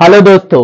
Hello दोस्तों,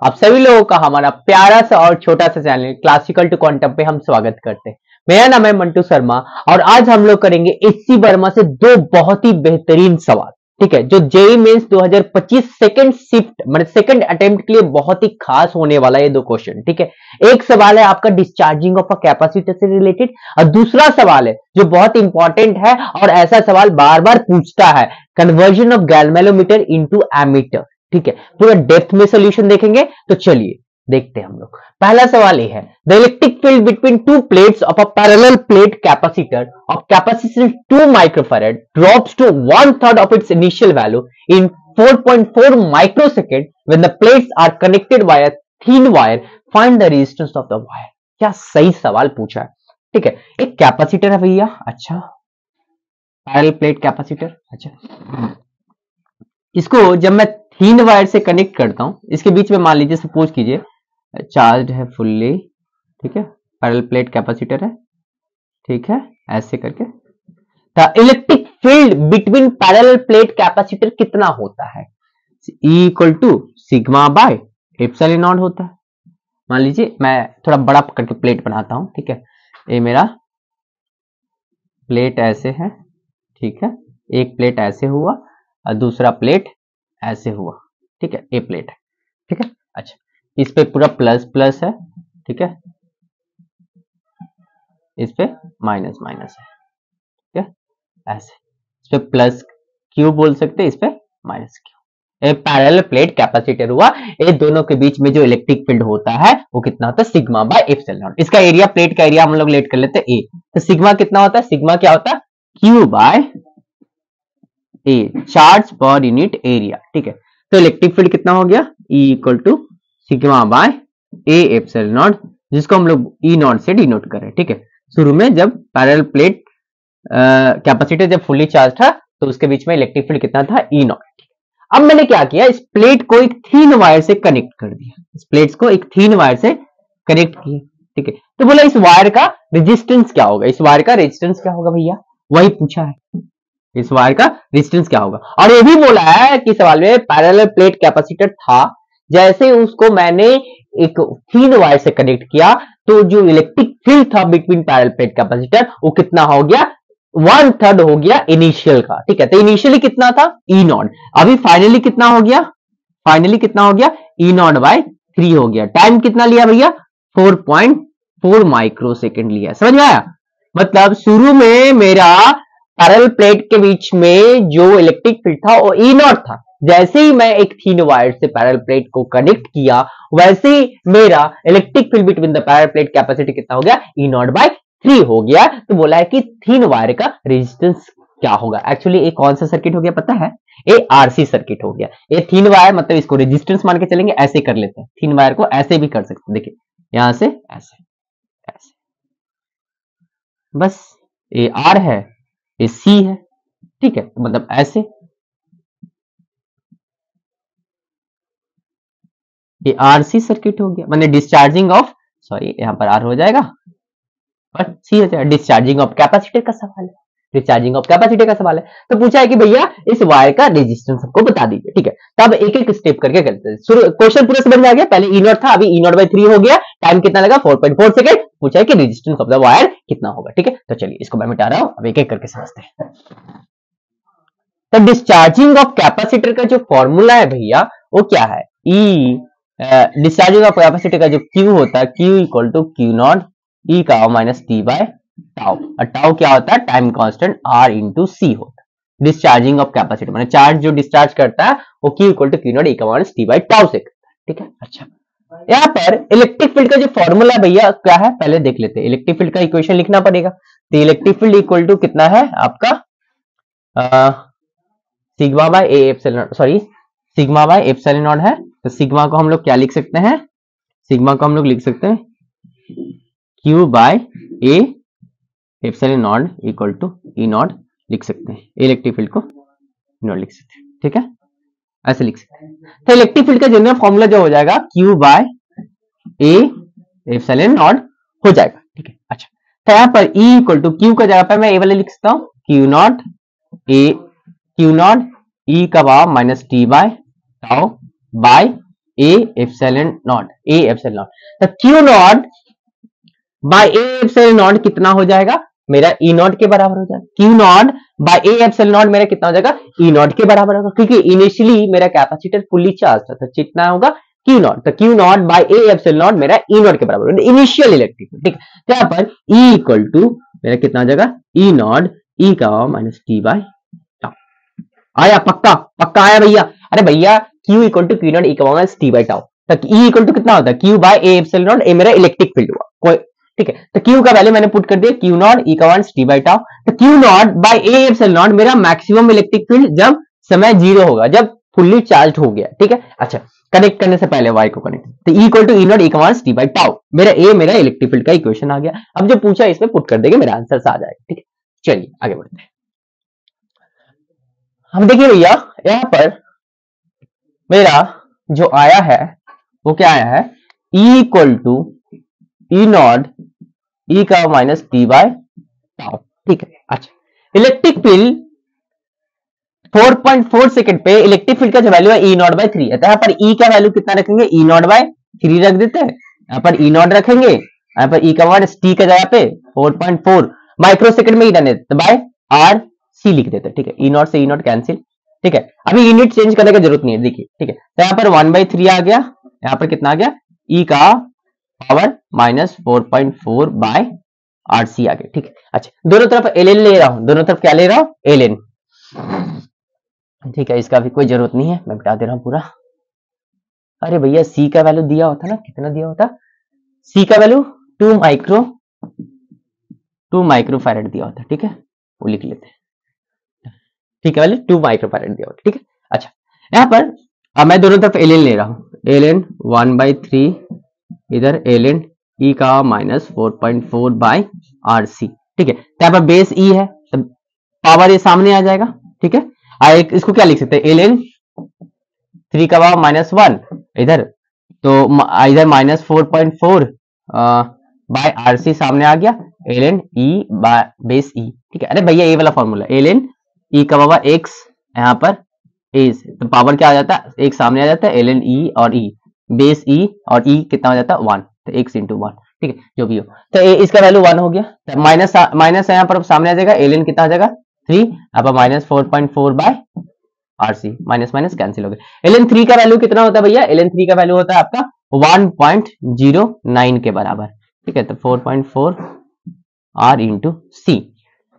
आप सभी लोगों का हमारा प्यारा सा और छोटा सा चैनल क्लासिकल टू क्वांटम पे हम स्वागत करते हैं। मेरा नाम है मंटू शर्मा और आज हम लोग करेंगे एचसी वर्मा से दो बहुत ही बेहतरीन सवाल। ठीक है, जो जेईई मेंस 2025 सेकंड शिफ्ट मतलब सेकंड अटेम्प्ट के लिए बहुत ही खास होने वाला है ये दो क्वेश्चन। ठीक है, एक सवाल है आपका डिस्चार्जिंग ऑफ अ कैपेसिटर से रिलेटेड और दूसरा सवाल है जो बहुत इंपॉर्टेंट है और ऐसा सवाल बार बार पूछता है, conversion of galvanometer into ammeter. ठीक है, पूरा डेप्थ में सॉल्यूशन देखेंगे। तो चलिए देखते हैं हम लोग। पहला सवाल ये है, the electric field between two plates of a parallel plate capacitor of capacitance 2 microfarad drops to 1/3 of its initial value in 4.4 microsecond when the plates are connected by a thin wire, find the resistance of the wire. क्या सही सवाल पूछा है। ठीक है, एक capacitor है भैया, अच्छा पैरेलल प्लेट कैपेसिटर। अच्छा, इसको जब मैं थिन वायर से कनेक्ट करता हूं, इसके बीच में मान लीजिए सपोज कीजिए चार्ज है फुल्ली। ठीक है, पैरेलल प्लेट कैपेसिटर है। ठीक है, ऐसे करके the electric field between parallel plate capacitor कितना होता है? E equal to sigma by epsilon naught होता है। मान लीजिए मैं थोड़ा बड़ा करके प्लेट बनाता हूं। ठीक है, ये मेरा प्लेट ऐसे है। ठीक है, एक प्लेट ऐसे हुआ और दूसरा प्लेट ऐसे हुआ। ठीक है, ए प्लेट है। ठीक है, अच्छा इस पे पूरा प्लस प्लस है। ठीक है, इस पे माइनस माइनस है। ठीक है, ऐसे इस पे प्लस क्यू बोल सकते हैं, इस पे माइनस क्यू। एक पैरेलल प्लेट कैपेसिटर हुआ, ये दोनों के बीच में जो इलेक्ट्रिक फील्ड होता है वो कितना होता है? Sigma by epsilon not. इसका एरिया, प्लेट का एरिया हम लोग लेट कर लेते हैं ए। तो सिग्मा कितना होता है? सिग्मा क्या होता है? क्यू बाय ए, चार्ज पर यूनिट एरिया। ठीक है, तो इलेक्ट्रिक फील्ड कितना हो गया? E equal to sigma by A epsilon naught, जिसको हम लोग ई नॉट से डिनोट कर रहे हैं। ठीक है, शुरू में जब पैरेलल प्लेट कैपेसिटर जब फुली चार्ज था तो उसके बीच में इलेक्ट्रिक फील्ड कितना था? ई नॉट। अब मैंने क्या किया, इस प्लेट को एक थीन वायर से कनेक्ट कर दिया। इस प्लेट्स को एक थीन वायर से कनेक्ट किया। ठीक है, तो बोला इस वायर का रेजिस्टेंस क्या होगा? इस वायर का रेजिस्टेंस क्या होगा भैया? वही पूछा है, इस वायर का रेजिस्टेंस क्या होगा। और ये भी बोला है कि सवाल में पैरेलल प्लेट कैपेसिटर था, जैसे उसको मैंने एक थीन वायर से कनेक्ट किया तो जो इलेक्ट्रिक फील्ड था बिटवीन पैरेलल प्लेट कैपेसिटर वो कितना हो गया? 1/3 हो गया इनिशियल का। ठीक है, तो इनिशियली कितना था? ई नॉट। अभी फाइनली कितना हो गया? फाइनली कितना हो गया? ई नॉट बाय 3 हो गया। टाइम कितना लिया भैया? 4.4 माइक्रो सेकेंड लिया। समझ में आया? मतलब शुरू में मेरा पैरेलल प्लेट के बीच में जो इलेक्ट्रिक फील्ड था वो ई नॉट था। जैसे ही मैं एक थीन वायर से पैरेलल प्लेट को कनेक्ट किया वैसे ही मेरा electric field between the parallel plate capacity कितना हो गया? ई नॉट बाय 3 हो गया। तो बोला है कि थीन वायर का रेजिस्टेंस क्या होगा। एक्चुअली ये कौन सा सर्किट हो गया पता है? ये आरसी सर्किट हो गया। ये थीन वायर मतलब इसको रेजिस्टेंस मान के चलेंगे, ऐसे कर लेते हैं। थीन वायर को ऐसे भी कर सकते हैं, देखिए यहां से ऐसे ऐसे, बस ये आर है, ये सी है। ठीक है, मतलब ऐसे, ये आरसी सर्किट हो गया। मैंने डिस्चार्जिंग ऑफ, सॉरी यहां पर आर हो जाएगा और सी हो जाएगा। डिस्चार्जिंग ऑफ कैपेसिटर का सवाल है, डिस्चार्जिंग ऑफ कैपेसिटर का सवाल है। तो पूछा है कि भैया इस वायर का रेजिस्टेंस सबको बता दीजिए। ठीक है, तब एक एक स्टेप करके करते हैं। क्वेश्चन पूरा समझ में आ गया। पहले ई नॉट था, अभी ई नॉट बाय 3 हो गया। टाइम कितना लगा? 4.4 सेकंड। पूछा है कि रेजिस्टेंस ऑफ द वायर कितना होगा। ठीक है, तो चलिए इसको मैं मिटा रहा हूं, अब एक एक करके समझते हैं। तो डिस्चार्जिंग ऑफ कैपेसिटर का जो फॉर्मूला है भैया वो क्या है? ई डिस्चार्जिंग ऑफ कैपेसिटर का जो क्यू होता है, q equal to q naught ई का माइनस टी बाय टाउ। और टाउ क्या होता है? Time constant R into C होता है। डिस्चार्जिंग ऑफ कैपेसिटर माने चार्ज जो डिस्चार्ज करता है वो q equal to q naught ई का माइनस टी बाय टाउ से करता है। ठीक है, अच्छा यहाँ पर इलेक्ट्रिक फील्ड का जो फॉर्मूला भैया क्या है पहले देख लेते हैं। इलेक्ट्रिक फील्ड का इक्वेशन लिखना पड़ेगा। तो इलेक्ट्रिक फील्ड इक्वल टू कितना है आपका? Sigma by A epsilon, sorry sigma by epsilon not है। तो सिग्मा को हम लोग क्या लिख सकते हैं? सिग्मा को हम लोग लिख सकते हैं Q by A epsilon naught equal to E naught लिख सकते हैं। इलेक्ट्रिक फील्ड को नॉट लिख सकते हैं। ठीक है, ऐसे लिख सकते हैं। तो इलेक्ट्रिक फील्ड का जनरल फॉर्मूला जो हो जाएगा Q by A epsilon naught हो जाएगा। ठीक है, अच्छा तो यहाँ पर ई इक्वल टू क्यू का जगह पर मैं ए वाले लिख सकता हूँ, q naught A, q naught ई का power minus t by tau by A epsilon naught, A epsilon naught. तो Q naught by A epsilon naught कितना हो जाएगा मेरा ई नॉट के बराबर हो जाएगा। Q naught by A epsilon naught मेरा कितना हो जाएगा ई नॉट के बराबर होगा, क्योंकि इनिशियली मेरा कैपेसिटर फुल्ली चार्ज था, तो कितना होगा क्यू नॉट। तो Q naught by A epsilon naught मेरा ई नॉट के बराबर होगा, इनिशियल इलेक्ट्रिक फील्ड। ठीक है, तो यहाँ पर ई इक्वल टू मेरा कितना हो जाएगा ई नॉट ई का माइनस टी बाय टाउ। आया पक्का, पक्का आया भैया। अरे भैया q equal to q naught ई का माइनस टी बाय टाउ, तो ई इक्वल टू कितना होता है Q by A epsilon naught, ए मेरा इलेक्ट्रिक फील्ड हुआ कोई। ठीक है, तो क्यू का वैल्यू मैंने पुट कर दिया क्यू नॉट ई का माइनस टी बाय टाउ। तो Q naught by A epsilon naught मेरा मैक्सिमम इलेक्ट्रिक फील्ड जब समय 0 होगा, जब फुल्ली चार्ज हो गया। ठीक है, अच्छा कनेक्ट करने से पहले वाई को कनेक्ट, तो E equal to E naught ई का माइनस टी बाय टाउ, मेरा ए मेरा इलेक्ट्रिक फील्ड का इक्वेशन आ गया। अब जो पूछा इसमें पुट कर देंगे, मेरा आंसर आ जाएगा। ठीक है, चलिए आगे बढ़ते हैं। हम देखिए भैया यहाँ पर मेरा जो आया है वो क्या आया है E equal to E naught ई का माइनस टी बाय टाउ। ठीक है, अच्छा इलेक्ट्रिक फील्ड 4.4 सेकंड पे इलेक्ट्रिक फील्ड का जो वैल्यू है ई नॉट बाय 3 है, तो यहाँ पर ई का वैल्यू कितना रखेंगे ई नॉट बाय 3 रख देते हैं, यहाँ पर ई नॉट रखेंगे, यहाँ पर ई का माइनस टी का जगह पे 4.4 माइक्रो सेकंड में ही रहने देते, बाय आर सी लिख देते। ठीक है, ई नॉट से ई नॉट कैंसिल। ठीक है, अभी यूनिट चेंज करने की जरूरत नहीं है, देखिए। ठीक है, तो यहाँ पर 1/3 आ गया, यहाँ पर कितना आ गया ई का power minus 4.4 by R C आ गया। ठीक है, अच्छा दोनों तरफ एल एन ले रहा हूं, दोनों तरफ क्या ले रहा हूं एल एन। ठीक है, इसका भी कोई जरूरत नहीं है, मैं बता दे रहा हूं पूरा। अरे भैया सी का वैल्यू दिया होता ना, कितना दिया होता सी का वैल्यू 2 माइक्रो फैरेड दिया होता। ठीक है, वो लिख लेते हैं। ठीक है, वैल्यू 2 माइक्रो फैरेड दिया होता। ठीक है, अच्छा यहाँ पर अब मैं दोनों तरफ एल एन ले रहा हूं, एल एन 1/3 इधर एल एन ई का माइनस 4.4 बाय आर सी। ठीक है, तो यहाँ पर बेस ई है, तो पावर ये सामने आ जाएगा। ठीक है, इसको क्या लिख सकते हैं एल एन 3 का पावर माइनस 1 इधर, तो इधर माइनस 4.4 बाय आर सी सामने आ गया, l n e by base e. ठीक है, अरे भैया ये वाला फॉर्मूला एल एन ई का पावर एक्स, यहाँ पर ए, तो पावर क्या आ जाता है एक सामने आ जाता है एल एन ई और ई, बेस ई और ई कितना हो जाता है 1, तो एक्स इंटू 1। ठीक है, जो भी हो, तो इसका वैल्यू 1 हो गया, तो माइनस यहाँ पर सामने आ जाएगा, एल एन कितना आ जाएगा 3, अब minus 4.4 by R C, minus minus cancel हो गया। एल एन 3 का वैल्यू कितना होता है भैया, एल एन 3 का वैल्यू होता है आपका 1.09 के बराबर। ठीक है, तो 4.4 आर इंटू सी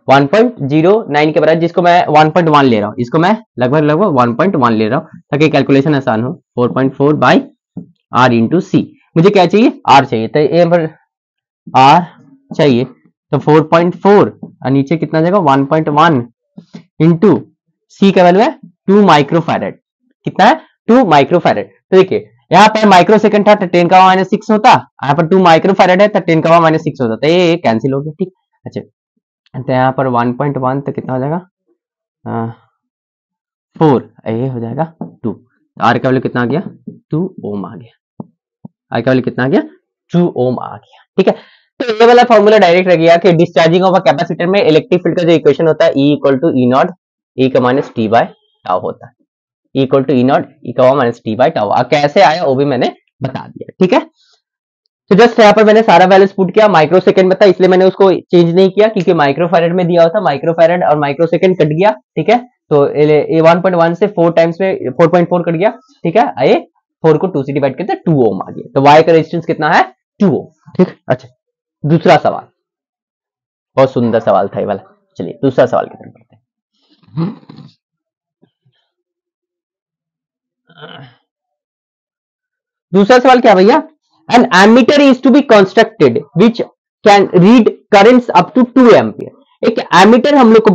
1.09 के बराबर, जिसको मैं 1.1 ले रहा हूँ, इसको मैं लगभग 1.1 ले रहा हूँ ताकि कैलकुलेशन आसान हो। 4.4 बाई आर इंटू सी, मुझे क्या चाहिए आर चाहिए, तो ये पर आर चाहिए, तो 4.4 और नीचे कितना जाएगा 1.1 इंटू सी का वैल्यू है 2 माइक्रोफैरेड, कितना है 2 माइक्रोफैरेड। तो देखिए यहाँ पर माइक्रो सेकंड था तो 10 का माइनस 6 होता, यहाँ पर 2 माइक्रोफैरेड है तो 10 का माइनस 6 होता, तो ये कैंसिल हो गया। ठीक, अच्छा तो यहाँ पर 1.1 तो कितना हो जाएगा 4, ये हो जाएगा 2, आर का वैल्यू कितना आ गया 2 ओम आ गया, आर का वैल्यू कितना आ गया 2 ओम आ गया। ठीक है, तो ये वाला फॉर्मूला डायरेक्ट रह गया कि डिस्चार्जिंग ऑफ अ कैपेसिटर में इलेक्ट्रिक फील्ड का जो इक्वेशन होता है E equal to E naught ई का माइनस टी बाय टाउ होता है, E equal to E naught ई का माइनस टी बाय टाउ। कैसे आया वो भी मैंने बता दिया। ठीक है, तो जस्ट यहाँ पर मैंने सारा वैल्यूज पुट किया, माइक्रो सेकंड बता इसलिए मैंने उसको चेंज नहीं किया क्योंकि माइक्रोफैरेड में दिया होता, माइक्रोफैरेड और माइक्रो सेकंड कट गया। ठीक है, तो ये 1.1 से 4 टाइम्स में 4.4 कट गया। ठीक है, ये 4 को 2 से डिवाइड करते 2 ओम आ गया, तो वाई का रेजिस्टेंस कितना है 2 ओम। ठीक, अच्छा दूसरा सवाल, बहुत सुंदर सवाल था ये वाला। चलिए दूसरा सवाल की तरफ बढ़ते हैं। दूसरा सवाल क्या भैया, an ammeter is to be constructed which can read currents up to 2 ampere. एक एमीटर हम लोग को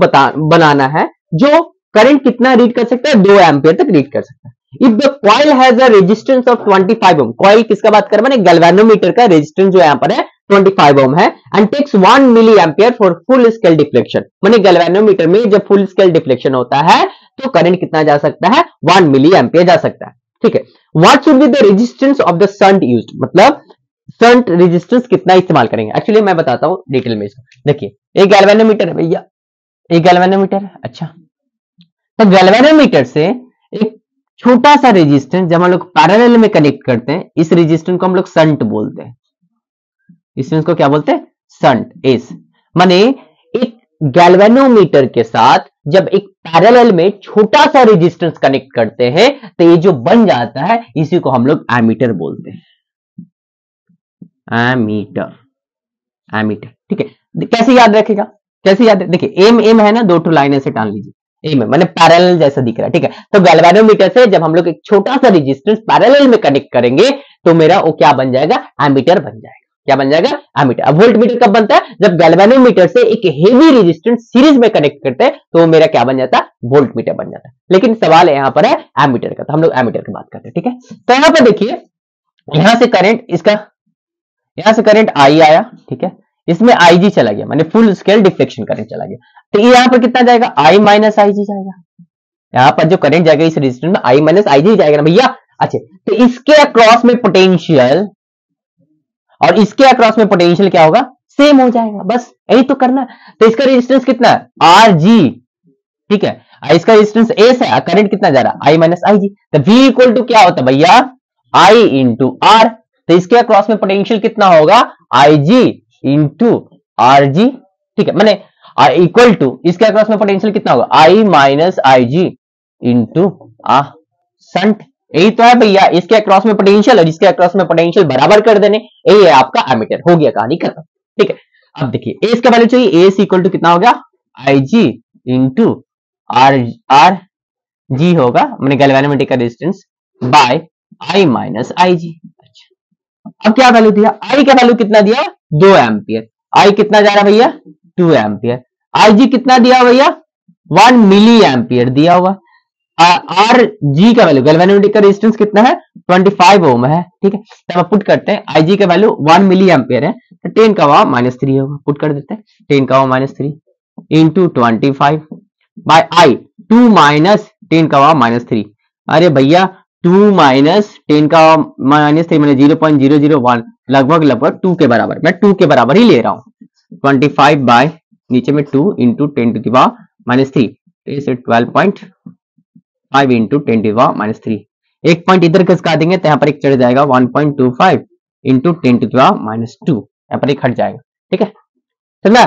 बनाना है जो करंट कितना रीड कर सकता है 2 एम्पियर तक रीड कर सकता है। If the coil has a resistance of 25 ohm, coil किसका बात कर रहे हैं गैल्वेनोमीटर का रेजिस्टेंस जो यहाँ पर है 25 ओम है, and takes 1 milli ampere for full scale deflection, माने गैल्वेनोमीटर में जब फुल स्केल डिफ्लेक्शन होता है तो करंट कितना जा सकता है 1 मिली एम्पियर जा सकता है। ठीक है, what should be the resistance of the shunt used, मतलब शंट रेजिस्टेंस कितना इस्तेमाल करेंगे। एक्चुअली मैं बताता हूं डिटेल में इसको, देखिए एक गैल्वेनोमीटर है भैया, एक गैल्वेनोमीटर है। अच्छा, तो गैल्वेनोमीटर से एक छोटा सा रेजिस्टेंस जब हम लोग पैरेलल में कनेक्ट करते हैं, इस रेजिस्टेंस को हम लोग शंट बोलते हैं। इसको क्या बोलते हैं? शंट। एस माने एक गैल्वेनोमीटर के साथ जब एक पैरेलल में छोटा सा रेजिस्टेंस कनेक्ट करते हैं तो ये जो बन जाता है इसी को हम लोग एमीटर बोलते हैं। Ammeter, ammeter. ठीक है, कैसे याद रखेगा? कैसे याद? देखिए एम है ना, दो ठो लाइन ऐसे टान लीजिए, एम है माने पैरेलल जैसा दिख रहा है। ठीक है, तो गैल्वेनोमीटर से जब हम लोग एक छोटा सा रेजिस्टेंस पैरेलल में कनेक्ट करेंगे तो मेरा वो क्या बन जाएगा? एमीटर बन जाएगा। क्या बन जाएगा? एमीटर। अब वोल्टमीटर कब बनता है? जब गैल्वेनोमीटर से एक हेवी रेजिस्टेंस सीरीज में कनेक्ट करते हैं तो मेरा क्या बन जाता है? वोल्टमीटर बन जाता है। लेकिन सवाल यहां पर है एमीटर का, तो हम लोग एमीटर की बात करते हैं। ठीक है, तो यहां पर देखिए, यहां से करंट इसका, यहां से करंट आई आया, ठीक है, इसमें आई जी चला गया, माने फुल स्केल डिफ्लेक्शन करंट चला गया। तो ये यहां पर कितना जाएगा? आई माइनस आई जी जाएगा। यहां पर जो करंट जाएगा इस रेजिस्टेंस में आई माइनस आई जी जाएगा ना भैया। अच्छा, तो इसके अक्रॉस में पोटेंशियल और इसके अक्रॉस में पोटेंशियल क्या होगा? सेम हो जाएगा। बस यही तो करना है। तो इसका रेजिस्टेंस कितना है? R G. ठीक है, इसका रेजिस्टेंस एस है, करंट कितना जा रहा है? आई माइनस आई जी। तो वी इक्वल टू क्या होता है भैया? आई इंटू आर। तो इसके अक्रॉस में पोटेंशियल कितना होगा? आई जी इंटू आर जी। ठीक है, माने इक्वल टू इसके अक्रॉस में पोटेंशियल कितना होगा? आई माइनस आई जी इंटू शंट। यही तो है भैया, इसके अक्रॉस में पोटेंशियल और इसके अक्रॉस में पोटेंशियल बराबर कर देने, यही है आपका एमीटर। हो गया, कहानी खत्म। ठीक है, अब देखिए एस का वैल्यू चाहिए। एस इक्वल टू कितना हो गया? आई जी इंटू आर जी होगा, मैंने गैल्वेनोमीटर का रेजिस्टेंस, बाय आई माइनस आई जी। अच्छा, अब क्या वैल्यू दिया? आई का वैल्यू कितना दिया? 2 एम्पियर। आई कितना जा रहा है भैया? 2 एम्पियर। आई जी कितना दिया भैया? 1 मिली एम्पियर दिया हुआ। आर जी का वैल्यू, गैल्वेनोमीटर का रेजिस्टेंस कितना है? 25 ओम है। ठीक है, तो हम पुट करते हैं, आई जी का वैल्यू 1 मिली एम्पियर है, तो 10 का पावर -3 होगा। पुट कर देते हैं, 10 का पावर -3 इंटू 25 बाय आई 2 माइनस 10 का पावर -3। अरे भैया 2 माइनस 10 का -3 मैंने 0.001, लगभग 2 के बराबर, मैं 2 के बराबर ही ले रहा हूं। 25 बाय नीचे में 2 इंटू 10 टू द पावर -3, इसे 12.5 इंटू 10 टू द पावर -3। एक पॉइंट इधर खसका देंगे तो यहाँ पर एक चढ़ जाएगा 1.25 इंटू 10 टू द पावर -2, यहाँ पर एक हट जाएगा। ठीक है, समझा?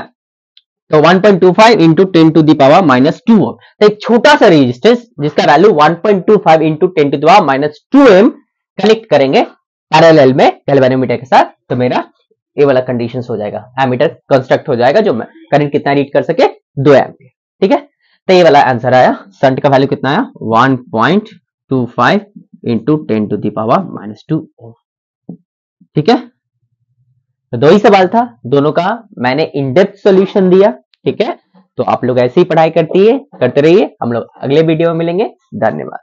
तो 1.25 into 10 to the power -2 ohm. तो एक छोटा सा रेजिस्टेंस जिसका value 1.25 into 10 to the power -2 ohm connect करेंगे पैरेलल में गैल्वेनोमीटर के साथ, तो मेरा ये वाला कंडीशन हो जाएगा, एमीटर कंस्ट्रक्ट हो जाएगा जो करंट कितना रीड कर सके? 2 एम्पियर। ठीक है, तो ये वाला आंसर आया। शंट का वैल्यू कितना आया? 1.25 इंटू 10 टू द पावर -2 ओम। ठीक है, तो 2 ही सवाल था, दोनों का मैंने इन डेप्थ सॉल्यूशन दिया। ठीक है, तो आप लोग ऐसे ही पढ़ाई करते रहिए, हम लोग अगले वीडियो में मिलेंगे। धन्यवाद।